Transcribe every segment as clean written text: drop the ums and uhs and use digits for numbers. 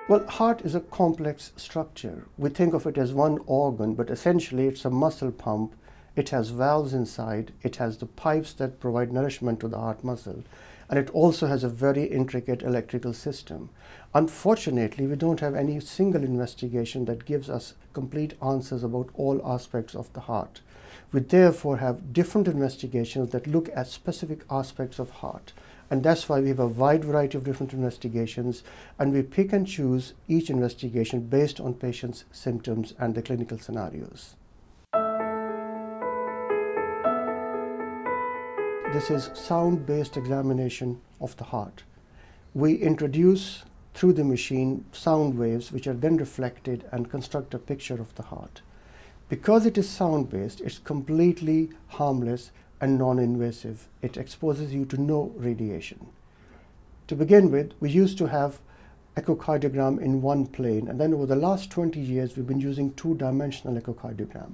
Well, heart is a complex structure. We think of it as one organ, but essentially it's a muscle pump. It has valves inside, it has the pipes that provide nourishment to the heart muscle, and it also has a very intricate electrical system. Unfortunately, we don't have any single investigation that gives us complete answers about all aspects of the heart. We therefore have different investigations that look at specific aspects of heart. And that's why we have a wide variety of different investigations, and we pick and choose each investigation based on patients' symptoms and the clinical scenarios. This is sound-based examination of the heart. We introduce through the machine sound waves which are then reflected and construct a picture of the heart. Because it is sound-based, it's completely harmless and non-invasive. It exposes you to no radiation. To begin with, we used to have echocardiogram in one plane, and then over the last 20 years we've been using two-dimensional echocardiogram.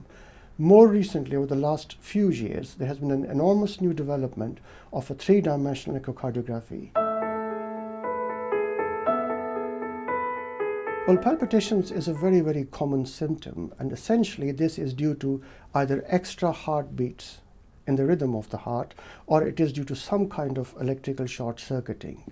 More recently, over the last few years, there has been an enormous new development of a three-dimensional echocardiography. Well, palpitations is a very, very common symptom, and essentially this is due to either extra heartbeats in the rhythm of the heart, or it is due to some kind of electrical short circuiting.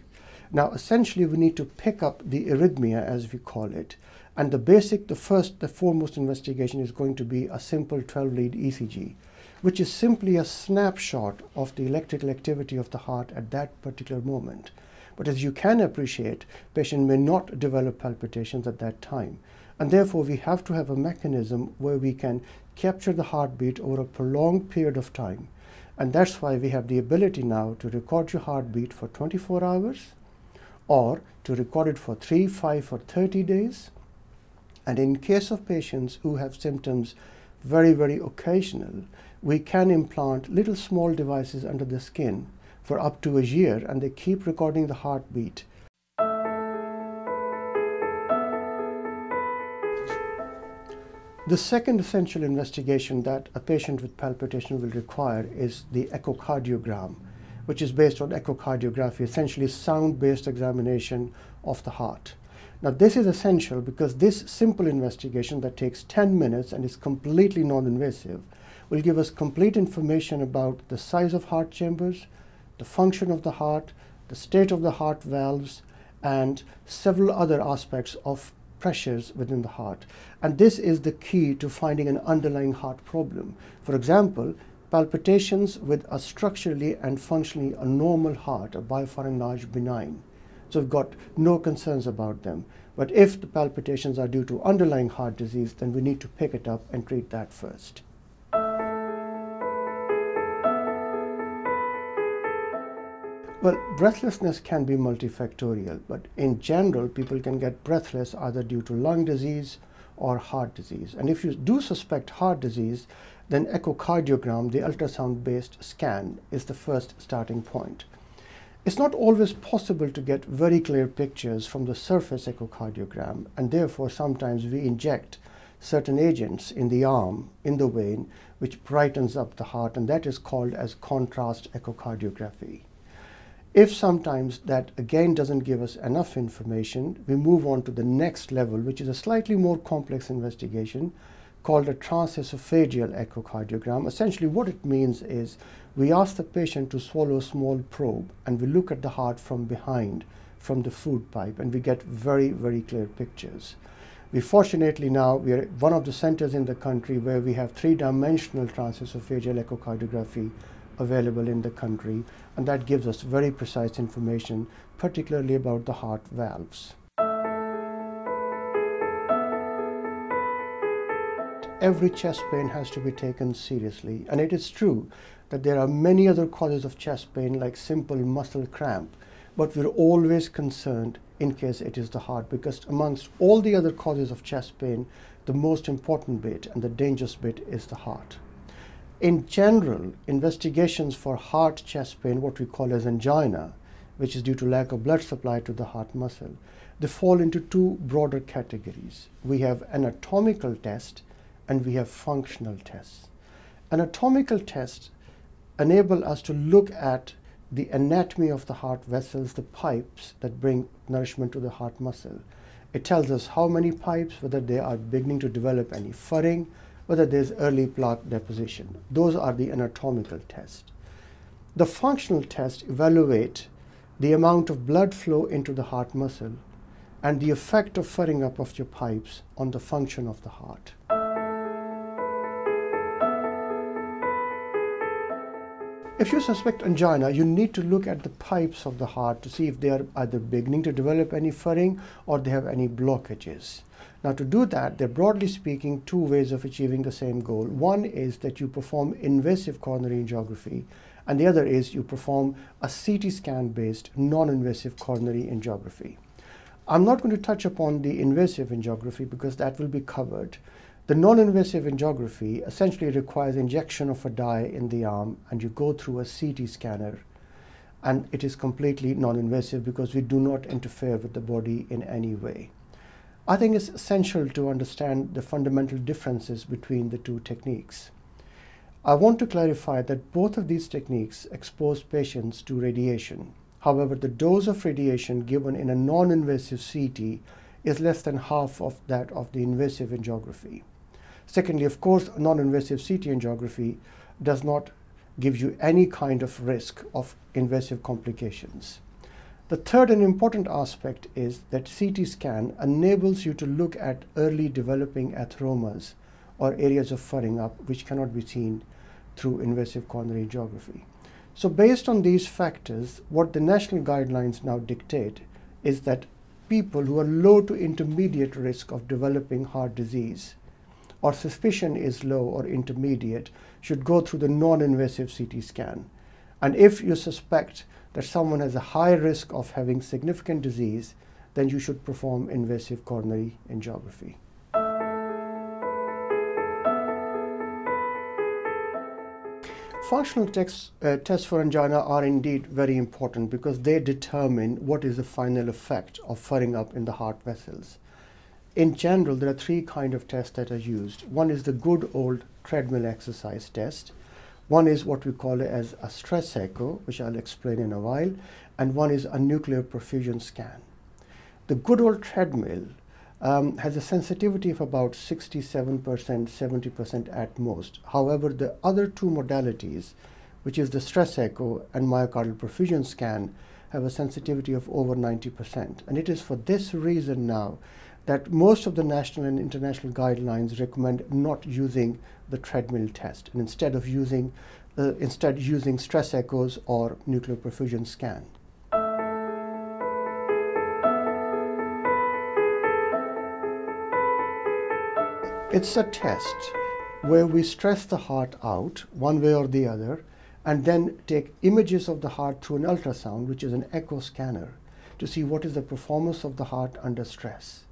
Now, essentially, we need to pick up the arrhythmia, as we call it, and the foremost investigation is going to be a simple 12-lead ECG, which is simply a snapshot of the electrical activity of the heart at that particular moment. But as you can appreciate, patient may not develop palpitations at that time, and therefore we have to have a mechanism where we can capture the heartbeat over a prolonged period of time. And that's why we have the ability now to record your heartbeat for 24 hours, or to record it for 3, 5, or 30 days. And in case of patients who have symptoms very, very occasional, we can implant little small devices under the skin for up to a year, and they keep recording the heartbeat. The second essential investigation that a patient with palpitation will require is the echocardiogram, which is based on echocardiography, essentially sound-based examination of the heart. Now, this is essential because this simple investigation that takes 10 minutes and is completely non-invasive will give us complete information about the size of heart chambers, the function of the heart, the state of the heart valves, and several other aspects of pressures within the heart. And this is the key to finding an underlying heart problem. For example, palpitations with a structurally and functionally a normal heart are by far and large benign. So we've got no concerns about them. But if the palpitations are due to underlying heart disease, then we need to pick it up and treat that first. Well, breathlessness can be multifactorial, but in general, people can get breathless either due to lung disease or heart disease. And if you do suspect heart disease, then echocardiogram, the ultrasound-based scan, is the first starting point. It's not always possible to get very clear pictures from the surface echocardiogram, and therefore sometimes we inject certain agents in the arm, in the vein, which brightens up the heart, and that is called as contrast echocardiography. If sometimes that again doesn't give us enough information, we move on to the next level, which is a slightly more complex investigation called a transesophageal echocardiogram. Essentially what it means is we ask the patient to swallow a small probe, and we look at the heart from behind, from the food pipe, and we get very, very clear pictures. We fortunately now, we are one of the centers in the country where we have three-dimensional transesophageal echocardiography available in the country, and that gives us very precise information, particularly about the heart valves. Every chest pain has to be taken seriously, and it is true that there are many other causes of chest pain like simple muscle cramp, but we're always concerned in case it is the heart, because amongst all the other causes of chest pain, the most important bit and the dangerous bit is the heart. In general, investigations for heart chest pain, what we call as angina, which is due to lack of blood supply to the heart muscle, they fall into two broader categories. We have anatomical test and we have functional tests. Anatomical tests enable us to look at the anatomy of the heart vessels, the pipes that bring nourishment to the heart muscle. It tells us how many pipes, whether they are beginning to develop any furring, whether there's early plaque deposition. Those are the anatomical tests. The functional tests evaluate the amount of blood flow into the heart muscle and the effect of furring up of your pipes on the function of the heart. If you suspect angina, you need to look at the pipes of the heart to see if they are either beginning to develop any furring or they have any blockages. Now, to do that, there are broadly speaking two ways of achieving the same goal. One is that you perform invasive coronary angiography, and the other is you perform a CT scan based non-invasive coronary angiography. I'm not going to touch upon the invasive angiography because that will be covered. The non-invasive angiography essentially requires injection of a dye in the arm, and you go through a CT scanner, and it is completely non-invasive because we do not interfere with the body in any way. I think it's essential to understand the fundamental differences between the two techniques. I want to clarify that both of these techniques expose patients to radiation. However, the dose of radiation given in a non-invasive CT is less than half of that of the invasive angiography. Secondly, of course, non-invasive CT angiography does not give you any kind of risk of invasive complications. The third and important aspect is that CT scan enables you to look at early developing atheromas or areas of furring up which cannot be seen through invasive coronary angiography. So based on these factors, what the national guidelines now dictate is that people who are low to intermediate risk of developing heart disease, or suspicion is low or intermediate, should go through the non-invasive CT scan. And if you suspect that someone has a high risk of having significant disease, then you should perform invasive coronary angiography. Functional tests for angina are indeed very important because they determine what is the final effect of furring up in the heart vessels. In general, there are three kinds of tests that are used. One is the good old treadmill exercise test. One is what we call it as a stress echo, which I'll explain in a while, and one is a nuclear perfusion scan. The good old treadmill has a sensitivity of about 67%, 70% at most. However, the other two modalities, which is the stress echo and myocardial perfusion scan, have a sensitivity of over 90%. And it is for this reason now that most of the national and international guidelines recommend not using the treadmill test, and instead using stress echoes or nuclear perfusion scan. It's a test where we stress the heart out one way or the other and then take images of the heart through an ultrasound, which is an echo scanner, to see what is the performance of the heart under stress.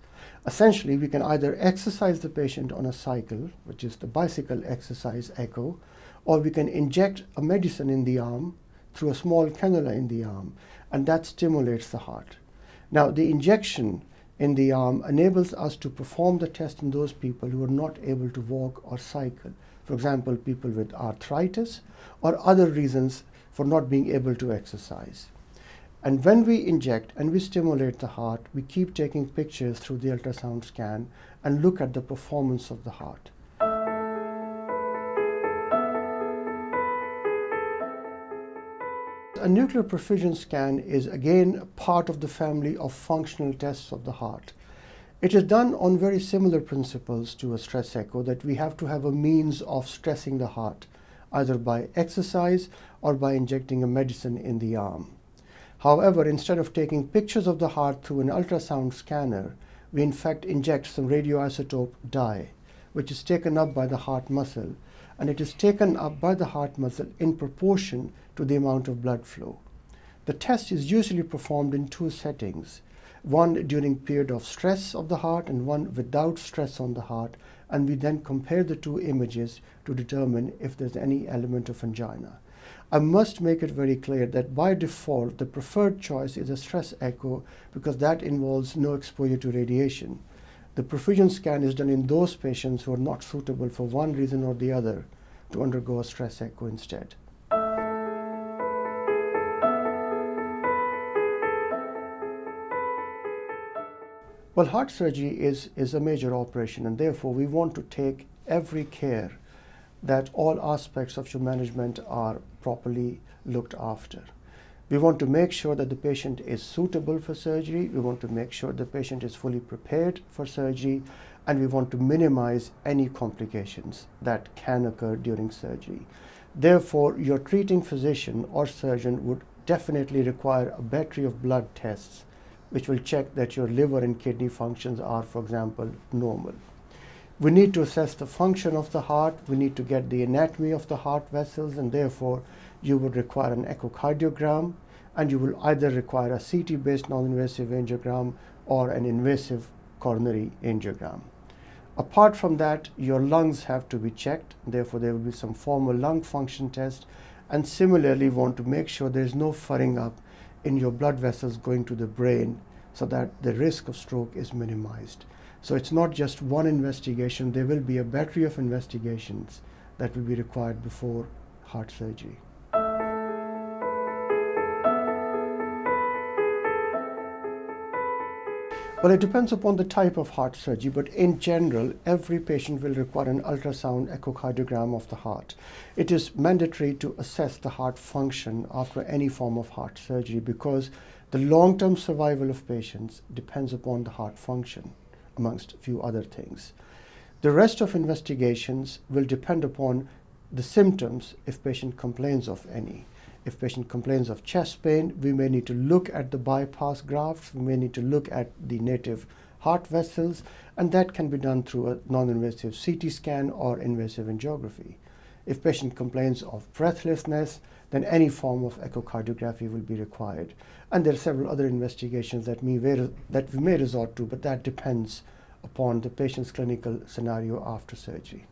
Essentially, we can either exercise the patient on a cycle, which is the bicycle exercise echo, or we can inject a medicine in the arm through a small cannula in the arm, and that stimulates the heart. Now, the injection in the arm enables us to perform the test in those people who are not able to walk or cycle. For example, people with arthritis or other reasons for not being able to exercise. And when we inject and we stimulate the heart, we keep taking pictures through the ultrasound scan and look at the performance of the heart. A nuclear perfusion scan is again part of the family of functional tests of the heart. It is done on very similar principles to a stress echo, that we have to have a means of stressing the heart, either by exercise or by injecting a medicine in the arm. However, instead of taking pictures of the heart through an ultrasound scanner, we in fact inject some radioisotope dye, which is taken up by the heart muscle, and it is taken up by the heart muscle in proportion to the amount of blood flow. The test is usually performed in two settings, one during period of stress of the heart and one without stress on the heart, and we then compare the two images to determine if there's any element of angina. I must make it very clear that by default, the preferred choice is a stress echo because that involves no exposure to radiation. The perfusion scan is done in those patients who are not suitable for one reason or the other to undergo a stress echo instead. Well, heart surgery is a major operation, and therefore we want to take every care that all aspects of your management are properly looked after. We want to make sure that the patient is suitable for surgery. We want to make sure the patient is fully prepared for surgery, and we want to minimize any complications that can occur during surgery. Therefore, your treating physician or surgeon would definitely require a battery of blood tests which will check that your liver and kidney functions are, for example, normal. We need to assess the function of the heart. We need to get the anatomy of the heart vessels, and therefore you would require an echocardiogram, and you will either require a CT-based non-invasive angiogram or an invasive coronary angiogram. Apart from that, your lungs have to be checked. Therefore, there will be some formal lung function test, and similarly want to make sure there is no furring up in your blood vessels going to the brain so that the risk of stroke is minimized. So it's not just one investigation. There will be a battery of investigations that will be required before heart surgery. Well, it depends upon the type of heart surgery, but in general, every patient will require an ultrasound echocardiogram of the heart. It is mandatory to assess the heart function after any form of heart surgery because the long-term survival of patients depends upon the heart function, amongst a few other things. The rest of investigations will depend upon the symptoms if patient complains of any. If patient complains of chest pain, we may need to look at the bypass grafts, we may need to look at the native heart vessels, and that can be done through a non-invasive CT scan or invasive angiography. If patient complains of breathlessness, then any form of echocardiography will be required. And there are several other investigations that we may resort to, but that depends upon the patient's clinical scenario after surgery.